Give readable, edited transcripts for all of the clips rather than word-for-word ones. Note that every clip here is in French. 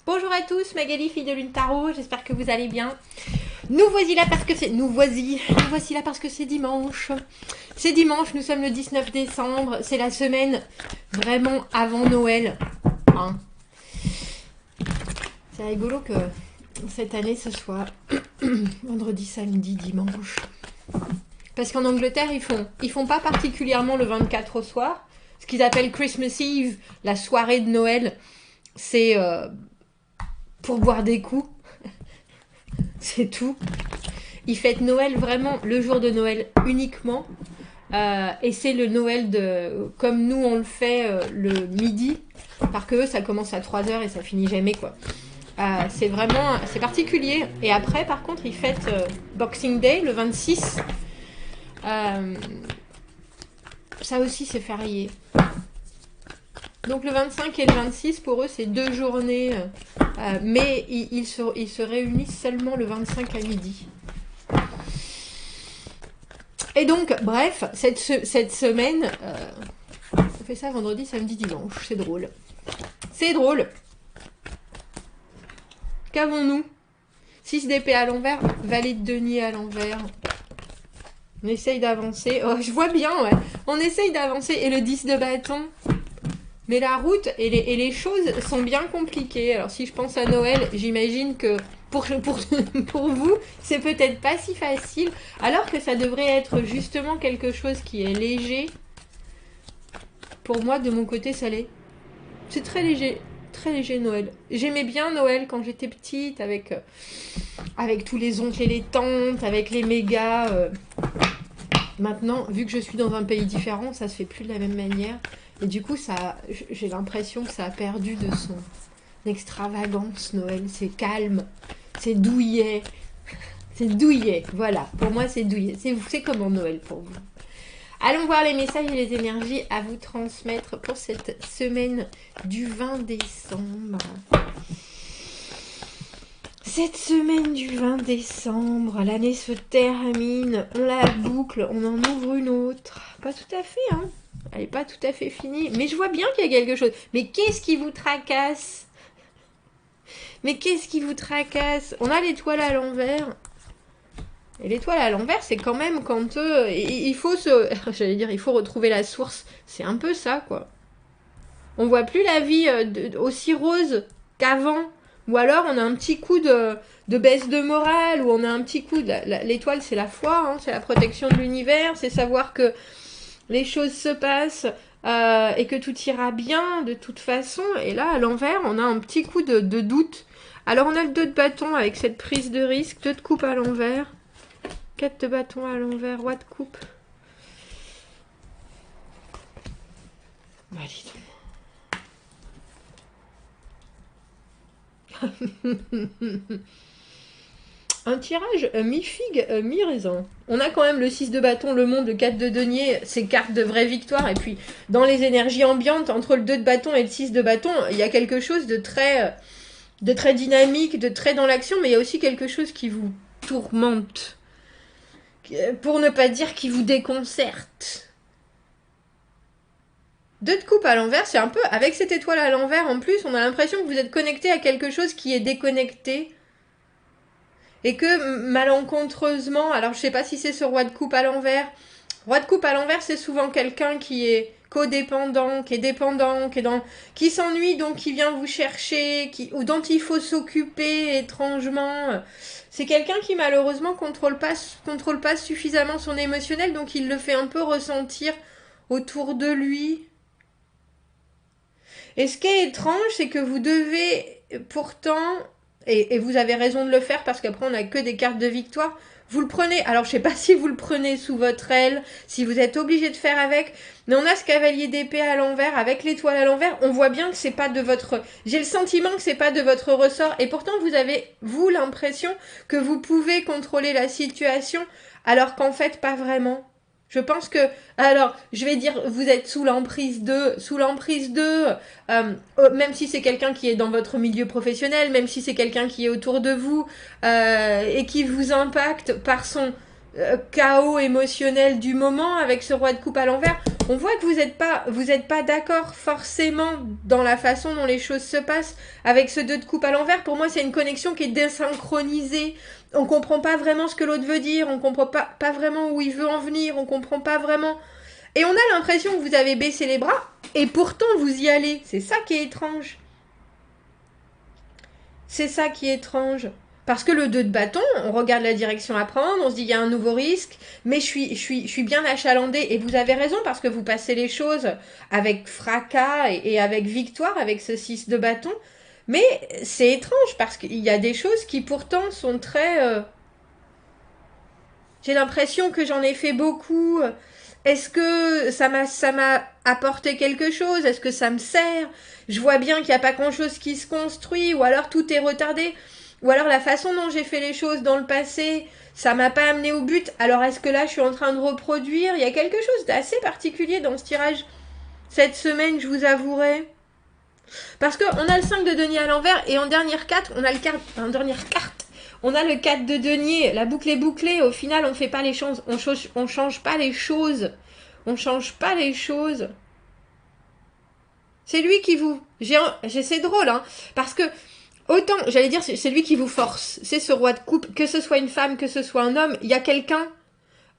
Bonjour à tous, Magali, fille de Lune Tarot, j'espère que vous allez bien. Nous voici là parce que c'est... Nous voici là parce que c'est dimanche. C'est dimanche, nous sommes le 19 décembre, c'est la semaine vraiment avant Noël. Hein. C'est rigolo que cette année ce soit vendredi, samedi, dimanche. Parce qu'en Angleterre, ils font pas particulièrement le 24 au soir. Ce qu'ils appellent Christmas Eve, la soirée de Noël, c'est pour boire des coups. C'est tout. Ils fêtent Noël vraiment le jour de Noël uniquement. Et c'est le Noël comme nous on le fait le midi. Parce que eux, ça commence à 3h et ça finit jamais quoi. C'est particulier. Et après, par contre, ils fêtent Boxing Day le 26. Ça aussi, c'est férié. Donc le 25 et le 26, pour eux, c'est 2 journées. Mais ils se réunissent seulement le 25 à midi. Et donc, bref, cette semaine, on fait ça vendredi, samedi, dimanche. C'est drôle. C'est drôle. Qu'avons-nous? 6 d'épée à l'envers, valet de denier à l'envers. On essaye d'avancer. Oh, je vois bien, ouais. On essaye d'avancer. Et le 10 de bâton. Mais la route et les choses sont bien compliquées. Alors, si je pense à Noël, j'imagine que pour vous, c'est peut-être pas si facile. Alors que ça devrait être justement quelque chose qui est léger. Pour moi, de mon côté, ça l'est. C'est très léger. Très léger Noël. J'aimais bien Noël quand j'étais petite avec tous les oncles et les tantes, avec les mégas. Maintenant, vu que je suis dans un pays différent, ça se fait plus de la même manière. Et du coup, j'ai l'impression que ça a perdu de son extravagance Noël. C'est calme, c'est douillet. C'est douillet, voilà. Pour moi, c'est douillet. C'est comment Noël pour vous? Allons voir les messages et les énergies à vous transmettre pour cette semaine du 20 décembre. Cette semaine du 20 décembre, l'année se termine, on la boucle, on en ouvre une autre. Pas tout à fait, hein. Elle n'est pas tout à fait finie, mais je vois bien qu'il y a quelque chose. Mais qu'est-ce qui vous tracasse? Mais qu'est-ce qui vous tracasse? On a l'étoile à l'envers. Et l'étoile à l'envers, c'est quand même quand il faut il faut retrouver la source. C'est un peu ça, quoi. On voit plus la vie aussi rose qu'avant. Ou alors, on a un petit coup de baisse de morale, ou on a un petit coup l'étoile, c'est la foi, hein, c'est la protection de l'univers, c'est savoir que les choses se passent et que tout ira bien de toute façon. Et là, à l'envers, on a un petit coup de doute. Alors, on a le 2 de bâton avec cette prise de risque, 2 de coupe à l'envers. 4 de bâton à l'envers, roi de coupe. Bah, dis donc. Un tirage mi-figue, mi-raisin. On a quand même le 6 de bâton, le monde, le 4 de denier, ces cartes de vraie victoire. Et puis, dans les énergies ambiantes, entre le 2 de bâton et le 6 de bâton, il y a quelque chose de très dynamique, de très dans l'action, mais il y a aussi quelque chose qui vous tourmente. Pour ne pas dire qui vous déconcerte. 2 de coupe à l'envers, c'est un peu... Avec cette étoile à l'envers, en plus, on a l'impression que vous êtes connecté à quelque chose qui est déconnecté. Et que, malencontreusement... Alors, je sais pas si c'est ce roi de coupe à l'envers. Roi de coupe à l'envers, c'est souvent quelqu'un qui est codépendant, qui est dépendant, qui s'ennuie, donc qui vient vous chercher, ou dont il faut s'occuper étrangement... C'est quelqu'un qui malheureusement contrôle pas suffisamment son émotionnel, donc il le fait un peu ressentir autour de lui. Et ce qui est étrange, c'est que vous devez pourtant, et vous avez raison de le faire parce qu'après on n'a que des cartes de victoire, vous le prenez, alors je sais pas si vous le prenez sous votre aile, si vous êtes obligé de faire avec, mais on a ce cavalier d'épée à l'envers, avec l'étoile à l'envers, on voit bien que c'est pas de votre... J'ai le sentiment que c'est pas de votre ressort, et pourtant vous avez, vous, l'impression que vous pouvez contrôler la situation, alors qu'en fait, pas vraiment. Je pense que... Alors, je vais dire, vous êtes sous l'emprise même si c'est quelqu'un qui est dans votre milieu professionnel, même si c'est quelqu'un qui est autour de vous, et qui vous impacte par son chaos émotionnel du moment avec ce roi de coupe à l'envers, On voit que vous êtes pas d'accord forcément dans la façon dont les choses se passent avec ce 2 de coupe à l'envers. Pour moi, c'est une connexion qui est désynchronisée. On comprend pas vraiment ce que l'autre veut dire, on comprend pas vraiment où il veut en venir, on comprend pas vraiment. Et on a l'impression que vous avez baissé les bras, et pourtant vous y allez. C'est ça qui est étrange. C'est ça qui est étrange. Parce que le 2 de bâton, on regarde la direction à prendre, on se dit il y a un nouveau risque, mais je suis bien achalandée. Et vous avez raison, parce que vous passez les choses avec fracas et avec victoire, avec ce 6 de bâton. Mais c'est étrange, parce qu'il y a des choses qui pourtant sont très... J'ai l'impression que j'en ai fait beaucoup. Est-ce que ça m'a apporté quelque chose? Est-ce que ça me sert? Je vois bien qu'il n'y a pas grand-chose qui se construit, ou alors tout est retardé. Ou alors la façon dont j'ai fait les choses dans le passé, ça m'a pas amené au but. Alors est-ce que là je suis en train de reproduire? Il y a quelque chose d'assez particulier dans ce tirage cette semaine, je vous avouerai. Parce qu'on a le 5 de denier à l'envers et en dernière carte, on a le on a le 4 de denier. La boucle est bouclée. Au final, on fait pas les choses. On change pas les choses. On change pas les choses. C'est lui qui vous... C'est drôle, hein. Parce que autant, j'allais dire, c'est lui qui vous force. C'est ce roi de coupe. Que ce soit une femme, que ce soit un homme, il y a quelqu'un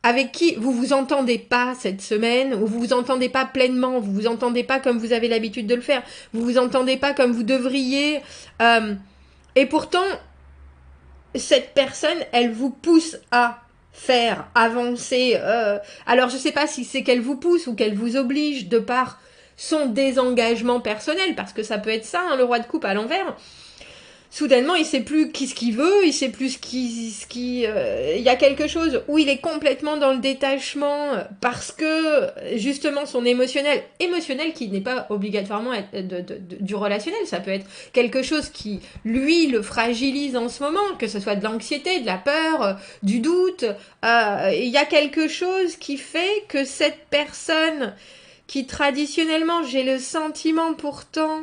avec qui vous vous entendez pas cette semaine, ou vous vous entendez pas pleinement, vous vous entendez pas comme vous avez l'habitude de le faire, vous vous entendez pas comme vous devriez. Et pourtant, cette personne, elle vous pousse à faire avancer. Alors, je sais pas si c'est qu'elle vous pousse ou qu'elle vous oblige de par son désengagement personnel, parce que ça peut être ça, hein, le roi de coupe à l'envers. Soudainement, il sait plus ce qu'il veut, il sait plus il y a quelque chose où il est complètement dans le détachement parce que justement son émotionnel qui n'est pas obligatoirement du relationnel, ça peut être quelque chose qui lui le fragilise en ce moment, que ce soit de l'anxiété, de la peur, du doute. Il y a quelque chose qui fait que cette personne qui traditionnellement, j'ai le sentiment pourtant,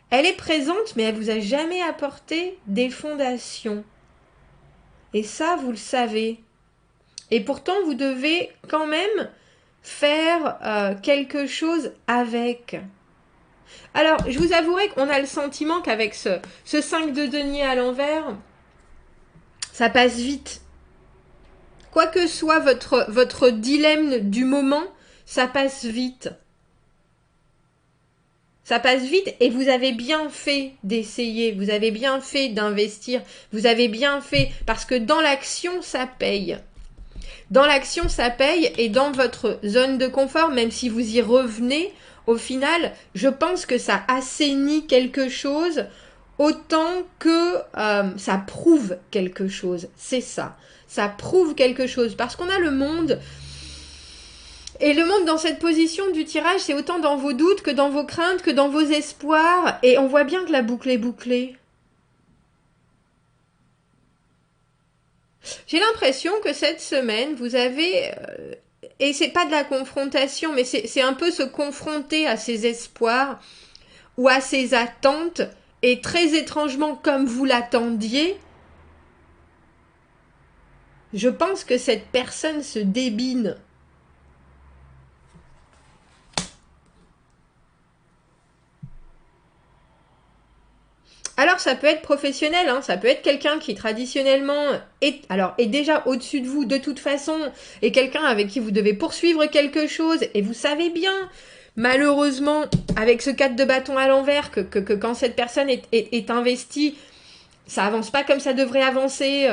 elle est présente, mais elle vous a jamais apporté des fondations. Et ça, vous le savez. Et pourtant, vous devez quand même faire quelque chose avec. Alors, je vous avouerai qu'on a le sentiment qu'avec ce 5 de denier à l'envers, ça passe vite. Quoi que soit votre dilemme du moment, ça passe vite. Ça passe vite et vous avez bien fait d'essayer, vous avez bien fait d'investir, vous avez bien fait, parce que dans l'action, ça paye. Dans l'action, ça paye et dans votre zone de confort, même si vous y revenez, au final, je pense que ça assainit quelque chose autant que ça prouve quelque chose. C'est ça. Ça prouve quelque chose parce qu'on a le monde... Et le monde dans cette position du tirage, c'est autant dans vos doutes que dans vos craintes, que dans vos espoirs. Et on voit bien que la boucle est bouclée. J'ai l'impression que cette semaine, vous avez... et c'est pas de la confrontation, mais c'est un peu se confronter à ses espoirs ou à ses attentes. Et très étrangement, comme vous l'attendiez, je pense que cette personne se débine. Alors ça peut être professionnel, hein, ça peut être quelqu'un qui traditionnellement est déjà au-dessus de vous de toute façon, et quelqu'un avec qui vous devez poursuivre quelque chose, et vous savez bien, malheureusement, avec ce 4 de bâton à l'envers, que quand cette personne est investie, ça avance pas comme ça devrait avancer.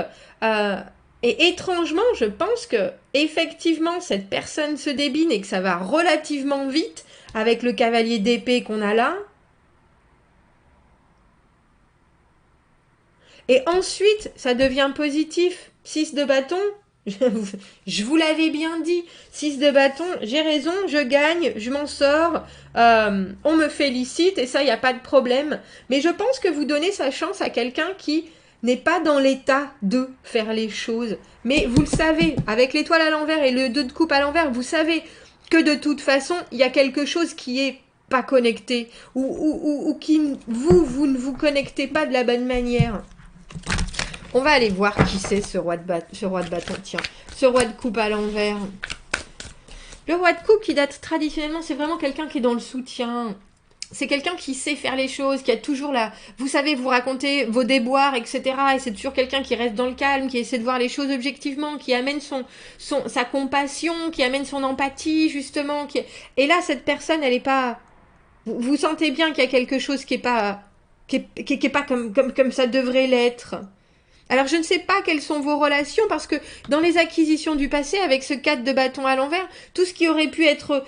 Et étrangement, je pense que effectivement cette personne se débine et que ça va relativement vite avec le cavalier d'épée qu'on a là. Et ensuite, ça devient positif. 6 de bâton, je vous l'avais bien dit. 6 de bâton, j'ai raison, je gagne, je m'en sors, on me félicite et ça, il n'y a pas de problème. Mais je pense que vous donnez sa chance à quelqu'un qui n'est pas dans l'état de faire les choses. Mais vous le savez, avec l'étoile à l'envers et le 2 de coupe à l'envers, vous savez que de toute façon, il y a quelque chose qui est pas connecté ou qui, vous ne vous connectez pas de la bonne manière. On va aller voir qui c'est ce roi de bâton. Tiens, ce roi de coupe à l'envers. Le roi de coupe qui date traditionnellement, c'est vraiment quelqu'un qui est dans le soutien. C'est quelqu'un qui sait faire les choses, qui a toujours la... Vous savez, vous racontez vos déboires, etc. Et c'est toujours quelqu'un qui reste dans le calme, qui essaie de voir les choses objectivement, qui amène sa compassion, qui amène son empathie, justement. Et là, cette personne, elle est pas... Vous sentez bien qu'il y a quelque chose qui est pas... qui est pas comme ça devrait l'être. Alors je ne sais pas quelles sont vos relations, parce que dans les acquisitions du passé, avec ce 4 de bâton à l'envers, tout ce qui aurait pu être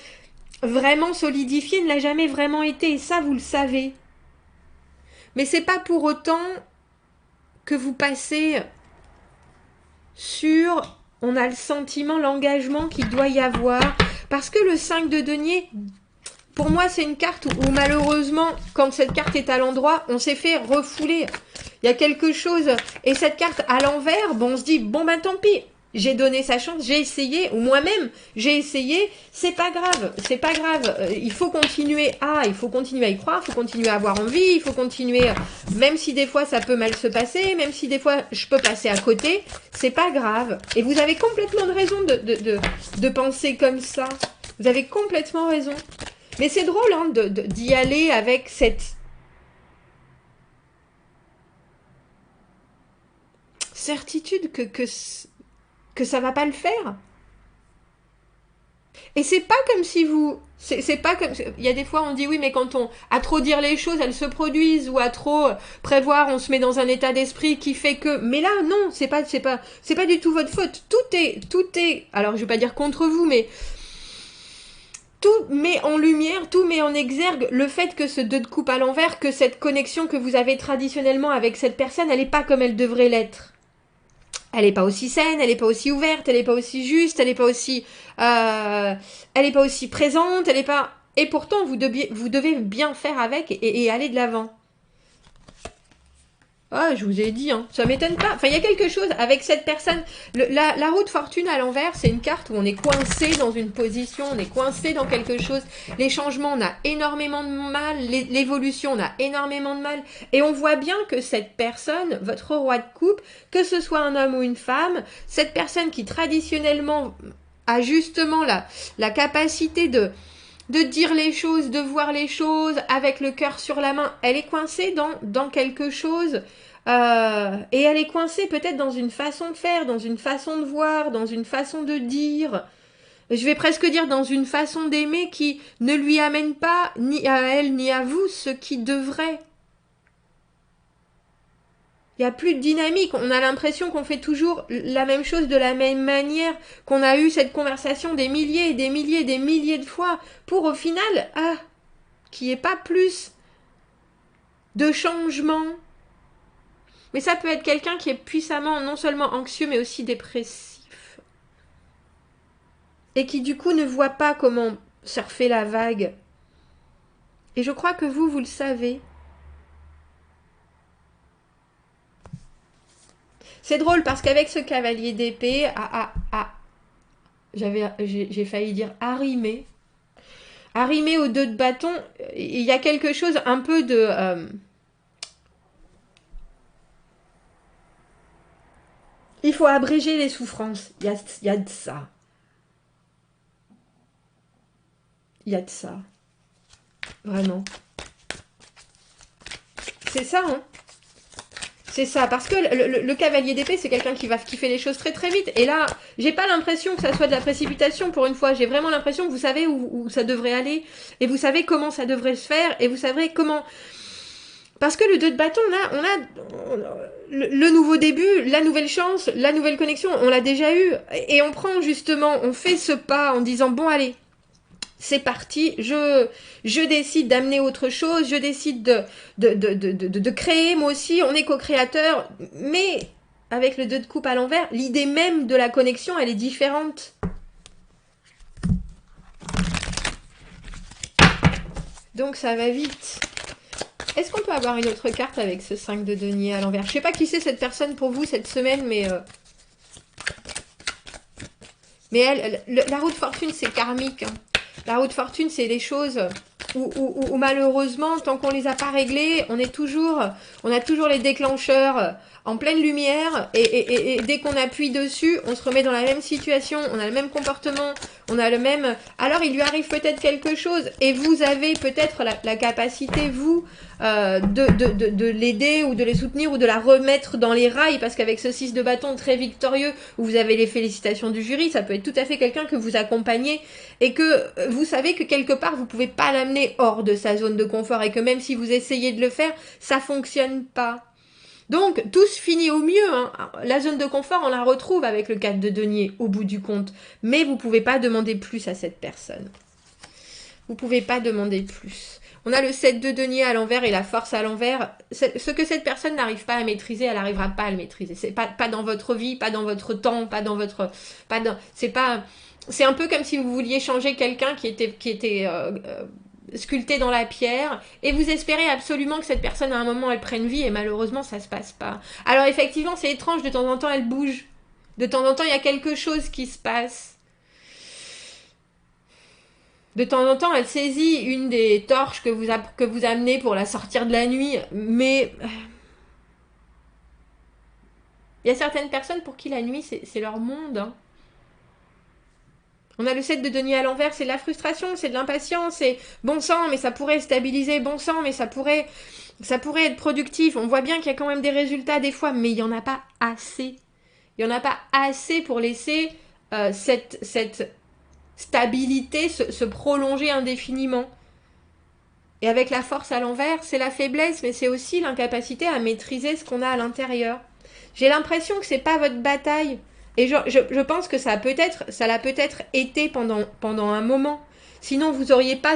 vraiment solidifié ne l'a jamais vraiment été, et ça vous le savez. Mais c'est pas pour autant que vous passez sur, on a le sentiment, l'engagement qu'il doit y avoir, parce que le 5 de denier, pour moi c'est une carte où malheureusement, quand cette carte est à l'endroit, on s'est fait refouler. Il y a quelque chose, et cette carte à l'envers, bon, on se dit, bon ben tant pis, j'ai donné sa chance, j'ai essayé, ou moi-même, j'ai essayé, c'est pas grave, il faut continuer à y croire, il faut continuer à avoir envie, il faut continuer, même si des fois ça peut mal se passer, même si des fois je peux passer à côté, c'est pas grave. Et vous avez complètement de raison de penser comme ça, vous avez complètement raison. Mais c'est drôle hein, d'y aller avec cette certitude que ça va pas le faire. Et c'est pas comme si vous... C'est pas comme... Il y a des fois on dit oui, mais quand on... À trop dire les choses, elles se produisent, ou à trop prévoir, on se met dans un état d'esprit qui fait que... Mais là, non, c'est pas du tout votre faute. Tout est... Alors, je vais pas dire contre vous, mais... Tout met en lumière, tout met en exergue le fait que ce 2 de coupe à l'envers, que cette connexion que vous avez traditionnellement avec cette personne, elle n'est pas comme elle devrait l'être. Elle n'est pas aussi saine, elle n'est pas aussi ouverte, elle n'est pas aussi juste, elle n'est pas aussi présente, elle n'est pas... Et pourtant, vous devez bien faire avec et aller de l'avant. Ah, je vous ai dit, hein, ça m'étonne pas. Enfin, il y a quelque chose avec cette personne. La roue de fortune à l'envers, c'est une carte où on est coincé dans une position, on est coincé dans quelque chose. Les changements, on a énormément de mal. L'évolution, on a énormément de mal. Et on voit bien que cette personne, votre roi de coupe, que ce soit un homme ou une femme, cette personne qui traditionnellement a justement la capacité de dire les choses, de voir les choses avec le cœur sur la main. Elle est coincée dans quelque chose et elle est coincée peut-être dans une façon de faire, dans une façon de voir, dans une façon de dire. Je vais presque dire dans une façon d'aimer qui ne lui amène pas, ni à elle ni à vous, ce qui devrait. Il n'y a plus de dynamique, on a l'impression qu'on fait toujours la même chose de la même manière, qu'on a eu cette conversation des milliers et des milliers et des milliers de fois, pour au final, qu'il n'y ait pas plus de changement. Mais ça peut être quelqu'un qui est puissamment non seulement anxieux, mais aussi dépressif. Et qui du coup ne voit pas comment surfer la vague. Et je crois que vous le savez. C'est drôle parce qu'avec ce cavalier d'épée, j'ai failli dire arrimé au 2 de bâton, il y a quelque chose un peu de... il faut abréger les souffrances. Il y a de ça. Il y a de ça. Vraiment. C'est ça, hein. C'est ça, parce que le cavalier d'épée, c'est quelqu'un qui fait les choses très très vite. Et là, j'ai pas l'impression que ça soit de la précipitation pour une fois. J'ai vraiment l'impression que vous savez où ça devrait aller. Et vous savez comment ça devrait se faire. Et vous savez comment... Parce que le 2 de bâton, là, on a le nouveau début, la nouvelle chance, la nouvelle connexion, on l'a déjà eu. Et on prend justement, on fait ce pas en disant, bon allez, c'est parti, je décide d'amener autre chose, je décide de créer, moi aussi, on est co-créateur, mais avec le 2 de coupe à l'envers, l'idée même de la connexion, elle est différente. Donc ça va vite. Est-ce qu'on peut avoir une autre carte avec ce 5 de denier à l'envers? Je sais pas qui c'est cette personne pour vous cette semaine, mais... Mais elle, la roue de fortune, c'est karmique, hein. La roue de fortune, c'est des choses où malheureusement, tant qu'on les a pas réglées, on a toujours les déclencheurs en pleine lumière et dès qu'on appuie dessus, on se remet dans la même situation, on a le même comportement, On a le même... Alors, il lui arrive peut-être quelque chose et vous avez peut-être la capacité, vous, de l'aider ou de les soutenir ou de la remettre dans les rails, parce qu'avec ce 6 de bâton très victorieux, où vous avez les félicitations du jury, ça peut être tout à fait quelqu'un que vous accompagnez et que vous savez que quelque part, vous pouvez pas l'amener hors de sa zone de confort et que même si vous essayez de le faire, ça fonctionne pas. Donc, tout se finit au mieux. Hein. La zone de confort, on la retrouve avec le 4 de denier au bout du compte. Mais vous ne pouvez pas demander plus à cette personne. Vous ne pouvez pas demander plus. On a le 7 de denier à l'envers et la force à l'envers. Ce que cette personne n'arrive pas à maîtriser, elle n'arrivera pas à le maîtriser. C'est pas dans votre vie, pas dans votre temps, pas dans votre... C'est un peu comme si vous vouliez changer quelqu'un qui était sculpté dans la pierre et vous espérez absolument que cette personne à un moment elle prenne vie et malheureusement ça se passe pas. Alors effectivement c'est étrange, de temps en temps elle bouge, de temps en temps il y a quelque chose qui se passe, de temps en temps elle saisit une des torches que vous amenez pour la sortir de la nuit, mais il y a certaines personnes pour qui la nuit c'est leur monde, hein. On a le 7 de denier à l'envers, c'est de la frustration, c'est de l'impatience, c'est bon sang, mais ça pourrait stabiliser, bon sang, mais ça pourrait être productif. On voit bien qu'il y a quand même des résultats des fois, mais il n'y en a pas assez. Il n'y en a pas assez pour laisser cette stabilité se prolonger indéfiniment. Et avec la force à l'envers, c'est la faiblesse, mais c'est aussi l'incapacité à maîtriser ce qu'on a à l'intérieur. J'ai l'impression que c'est pas votre bataille. Et je pense que ça l'a peut-être été pendant un moment. Sinon, vous auriez pas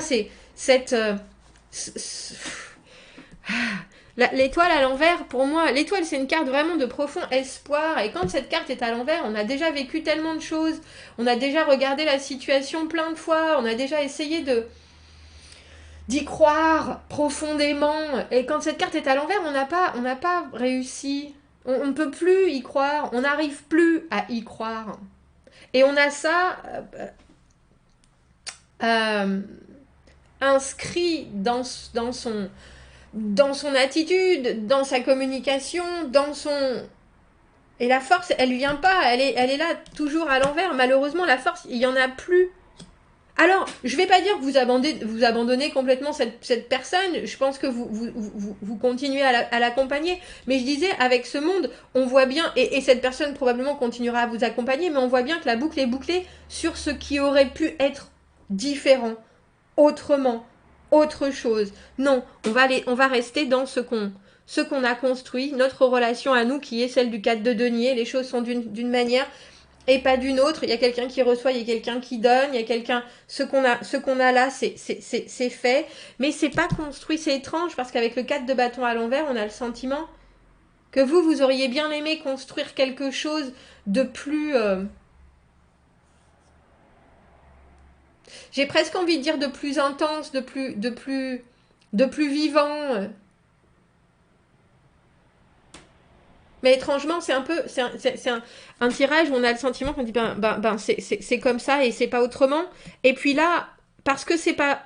l'étoile à l'envers, pour moi, l'étoile, c'est une carte vraiment de profond espoir. Et quand cette carte est à l'envers, on a déjà vécu tellement de choses. On a déjà regardé la situation plein de fois. On a déjà essayé d'y croire profondément. Et quand cette carte est à l'envers, on n'a pas réussi. On ne peut plus y croire, on n'arrive plus à y croire. Et on a ça inscrit dans son attitude, dans sa communication, Et la force, elle vient pas, elle est là toujours à l'envers. Malheureusement, la force, il n'y en a plus. Alors, je ne vais pas dire que vous abandonnez complètement cette personne, je pense que vous continuez à l'accompagner, mais je disais, avec ce monde, on voit bien, et cette personne probablement continuera à vous accompagner, mais on voit bien que la boucle est bouclée sur ce qui aurait pu être différent, autrement, autre chose. Non, on va rester dans ce qu'on a construit, notre relation à nous qui est celle du 4 de denier, les choses sont d'une manière et pas d'une autre. Il y a quelqu'un qui reçoit, il y a quelqu'un qui donne, il y a quelqu'un... Ce qu'on a là, c'est fait. Mais c'est pas construit, c'est étrange, parce qu'avec le 4 de bâton à l'envers, on a le sentiment que vous auriez bien aimé construire quelque chose de plus... J'ai presque envie de dire de plus intense, de plus vivant. Mais étrangement, c'est un tirage où on a le sentiment qu'on dit c'est comme ça et c'est pas autrement. Et puis là, parce que c'est pas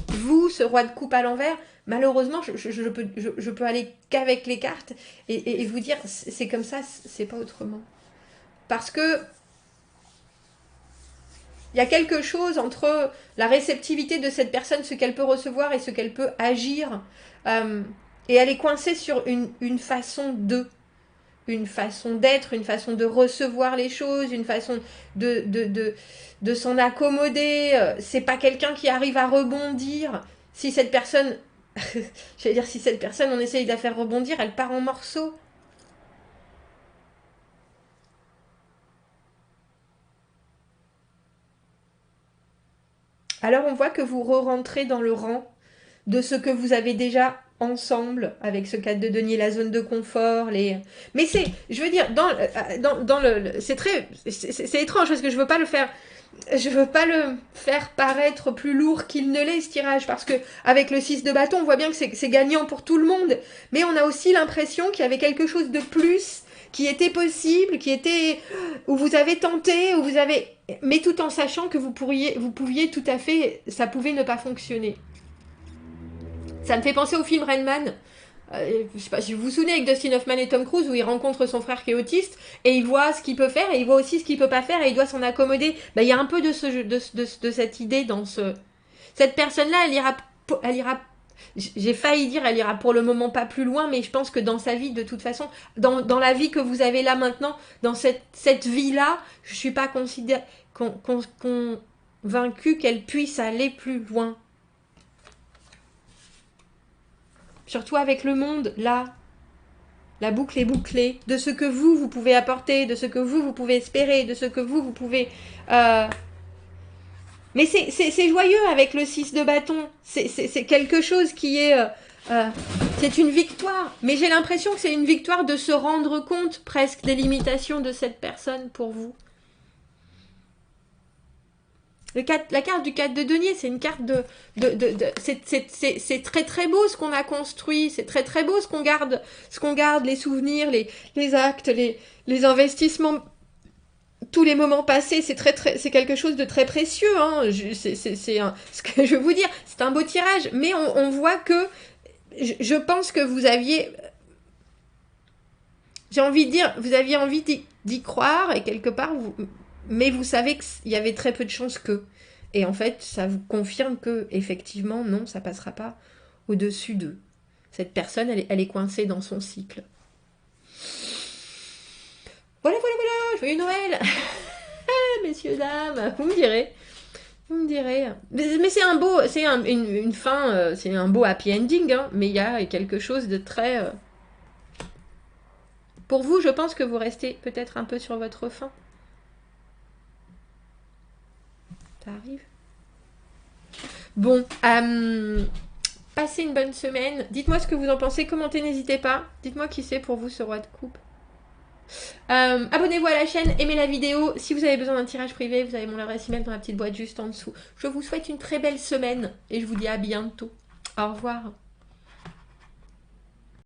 vous, ce roi de coupe à l'envers, malheureusement, je peux aller qu'avec les cartes et vous dire c'est comme ça, c'est pas autrement. Parce que il y a quelque chose entre la réceptivité de cette personne, ce qu'elle peut recevoir et ce qu'elle peut agir. Et elle est coincée sur une façon une façon d'être, une façon de recevoir les choses, une façon de s'en accommoder. C'est pas quelqu'un qui arrive à rebondir. Si cette personne, j'allais dire, si cette personne, on essaye de la faire rebondir, elle part en morceaux. Alors on voit que vous re-rentrez dans le rang de ce que vous avez déjà ensemble avec ce 4 de denier, la zone de confort, mais c'est, je veux dire, c'est étrange parce que je veux pas le faire paraître plus lourd qu'il ne l'est, ce tirage, parce que avec le 6 de bâton, on voit bien que c'est gagnant pour tout le monde, mais on a aussi l'impression qu'il y avait quelque chose de plus qui était possible, où vous avez tenté, mais tout en sachant que vous pouviez tout à fait, ça pouvait ne pas fonctionner. Ça me fait penser au film Rain Man, je sais pas si vous vous souvenez avec Dustin Hoffman et Tom Cruise où il rencontre son frère qui est autiste et il voit ce qu'il peut faire et il voit aussi ce qu'il peut pas faire et il doit s'en accommoder. Il y a un peu de cette idée dans ce... Cette personne-là, elle ira j'ai failli dire elle ira pour le moment pas plus loin, mais je pense que dans sa vie, de toute façon, dans la vie que vous avez là maintenant, dans cette vie-là, je suis pas convaincue qu'elle puisse aller plus loin. Surtout avec le monde, là. La boucle est bouclée. De ce que vous pouvez apporter, de ce que vous pouvez espérer, de ce que vous pouvez... Mais c'est joyeux avec le 6 de bâton. C'est quelque chose qui est... c'est une victoire. Mais j'ai l'impression que c'est une victoire de se rendre compte presque des limitations de cette personne pour vous. La carte du 4 de denier, c'est une carte c'est très très beau ce qu'on a construit, c'est très très beau ce qu'on garde, les souvenirs, les actes, les investissements, tous les moments passés, c'est quelque chose de très précieux. Hein. Ce que je veux vous dire, c'est un beau tirage, mais on voit que je pense que vous aviez, j'ai envie de dire, vous aviez envie d'y croire et quelque part mais vous savez qu'il y avait très peu de chances que. Et en fait, ça vous confirme que, effectivement, non, ça passera pas au-dessus d'eux. Cette personne, elle est coincée dans son cycle. Voilà. Joyeux Noël. Messieurs, dames, vous me direz. Mais c'est un beau, c'est une fin, c'est un beau happy ending, hein, mais il y a quelque chose de très... Pour vous, je pense que vous restez peut-être un peu sur votre faim. Ça arrive. Bon, passez une bonne semaine. Dites-moi ce que vous en pensez. Commentez, n'hésitez pas. Dites-moi qui c'est pour vous ce roi de coupe. Abonnez-vous à la chaîne, aimez la vidéo. Si vous avez besoin d'un tirage privé, vous avez mon adresse email dans la petite boîte juste en dessous. Je vous souhaite une très belle semaine et je vous dis à bientôt. Au revoir.